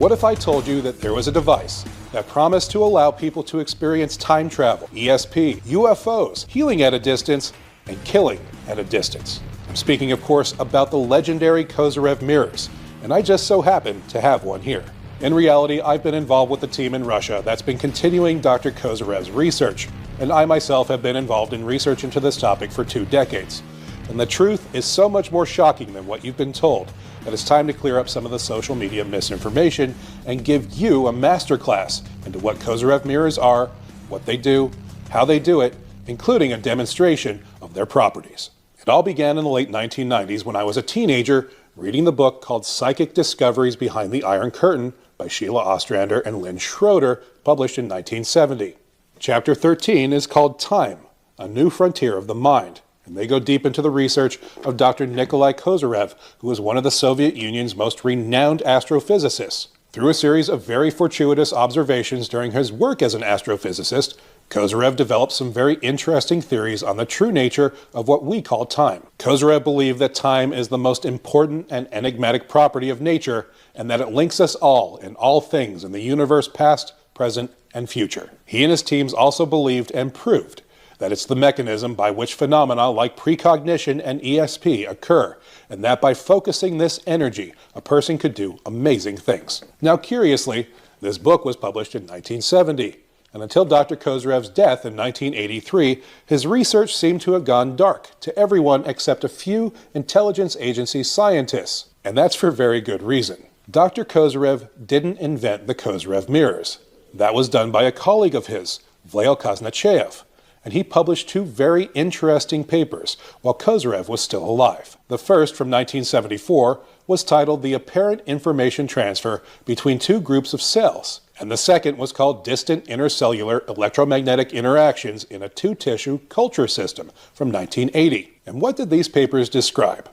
What if I told you that there was a device that promised to allow people to experience time travel, ESP, UFOs, healing at a distance, and killing at a distance? I'm speaking, of course, about the legendary Kozyrev mirrors, and I just so happen to have one here. In reality, I've been involved with the team in Russia that's been continuing Dr. Kozyrev's research, and I myself have been involved in research into this topic for 2 decades. And the truth is so much more shocking than what you've been told that it's time to clear up some of the social media misinformation and give you a masterclass into what Kozyrev mirrors are, what they do, how they do it, including a demonstration of their properties. It all began in the late 1990s when I was a teenager reading the book called Psychic Discoveries Behind the Iron Curtain by Sheila Ostrander and Lynn Schroeder, published in 1970. Chapter 13 is called Time, A New Frontier of the Mind, and they go deep into the research of Dr. Nikolai Kozyrev, who was one of the Soviet Union's most renowned astrophysicists. Through a series of very fortuitous observations during his work as an astrophysicist, Kozyrev developed some very interesting theories on the true nature of what we call time. Kozyrev believed that time is the most important and enigmatic property of nature, and that it links us all in all things in the universe past, present, and future. He and his teams also believed and proved that it's the mechanism by which phenomena like precognition and ESP occur, and that by focusing this energy, a person could do amazing things. Now, curiously, this book was published in 1970, and until Dr. Kozyrev's death in 1983, his research seemed to have gone dark to everyone except a few intelligence agency scientists, and that's for very good reason. Dr. Kozyrev didn't invent the Kozyrev mirrors. That was done by a colleague of his, Kozyrev, and he published 2 very interesting papers while Kozyrev was still alive. The first, from 1974, was titled The Apparent Information Transfer Between 2 Groups of Cells, and the second was called Distant Intercellular Electromagnetic Interactions in a 2-Tissue Culture System, from 1980. And what did these papers describe?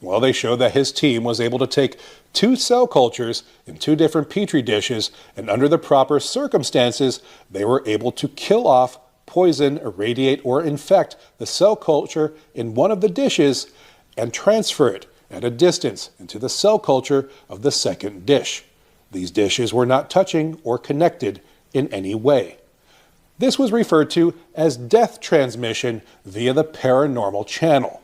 Well, they showed that his team was able to take 2 cell cultures in 2 different petri dishes, and under the proper circumstances, they were able to kill off, poison, irradiate, or infect the cell culture in one of the dishes and transfer it at a distance into the cell culture of the second dish. These dishes were not touching or connected in any way. This was referred to as death transmission via the paranormal channel.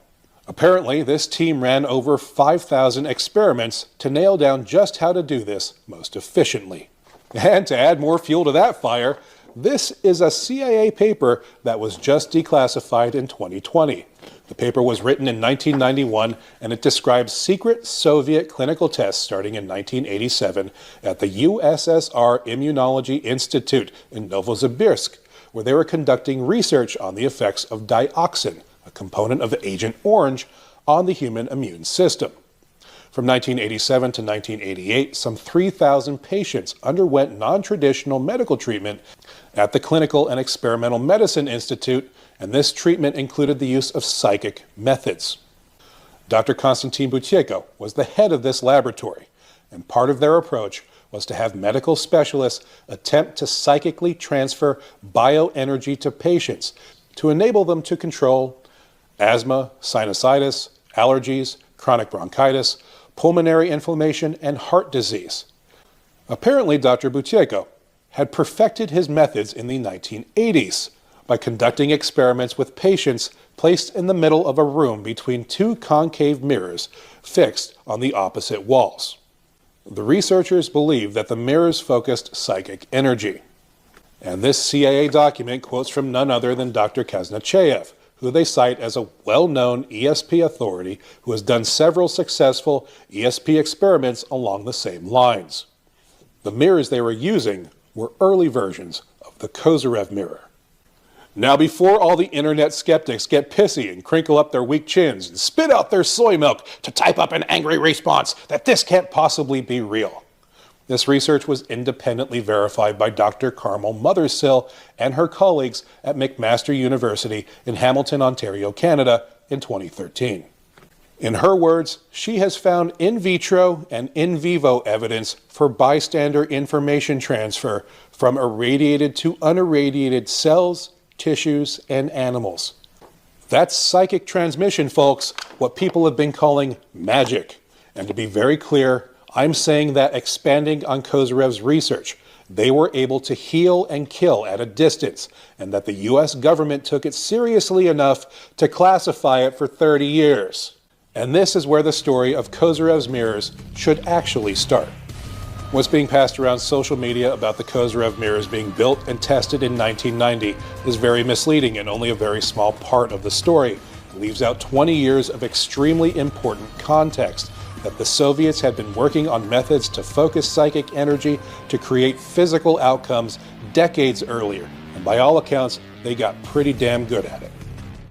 Apparently, this team ran over 5,000 experiments to nail down just how to do this most efficiently. And to add more fuel to that fire, this is a CIA paper that was just declassified in 2020. The paper was written in 1991, and it describes secret Soviet clinical tests starting in 1987 at the USSR Immunology Institute in Novosibirsk, where they were conducting research on the effects of dioxin, a component of Agent Orange, on the human immune system. From 1987 to 1988, some 3,000 patients underwent non-traditional medical treatment at the Clinical and Experimental Medicine Institute, and this treatment included the use of psychic methods. Dr. Konstantin Buteyko was the head of this laboratory, and part of their approach was to have medical specialists attempt to psychically transfer bioenergy to patients to enable them to control asthma, sinusitis, allergies, chronic bronchitis, pulmonary inflammation, and heart disease. Apparently, Dr. Buteyko had perfected his methods in the 1980s by conducting experiments with patients placed in the middle of a room between 2 concave mirrors fixed on the opposite walls. The researchers believed that the mirrors focused psychic energy. And this CIA document quotes from none other than Dr. Kozyrev, who they cite as a well-known ESP authority who has done several successful ESP experiments along the same lines. The mirrors they were using were early versions of the Kozyrev mirror. Now, before all the internet skeptics get pissy and crinkle up their weak chins and spit out their soy milk to type up an angry response that this can't possibly be real, this research was independently verified by Dr. Carmel Mothersill and her colleagues at McMaster University in Hamilton, Ontario, Canada in 2013. In her words, she has found in vitro and in vivo evidence for bystander information transfer from irradiated to unirradiated cells, tissues, and animals. That's psychic transmission, folks, what people have been calling magic. And to be very clear, I'm saying that expanding on Kozyrev's research, they were able to heal and kill at a distance, and that the US government took it seriously enough to classify it for 30 years. And this is where the story of Kozyrev's mirrors should actually start. What's being passed around social media about the Kozyrev mirrors being built and tested in 1990 is very misleading and only a very small part of the story. It leaves out 20 years of extremely important context, that the Soviets had been working on methods to focus psychic energy to create physical outcomes decades earlier, and by all accounts, they got pretty damn good at it.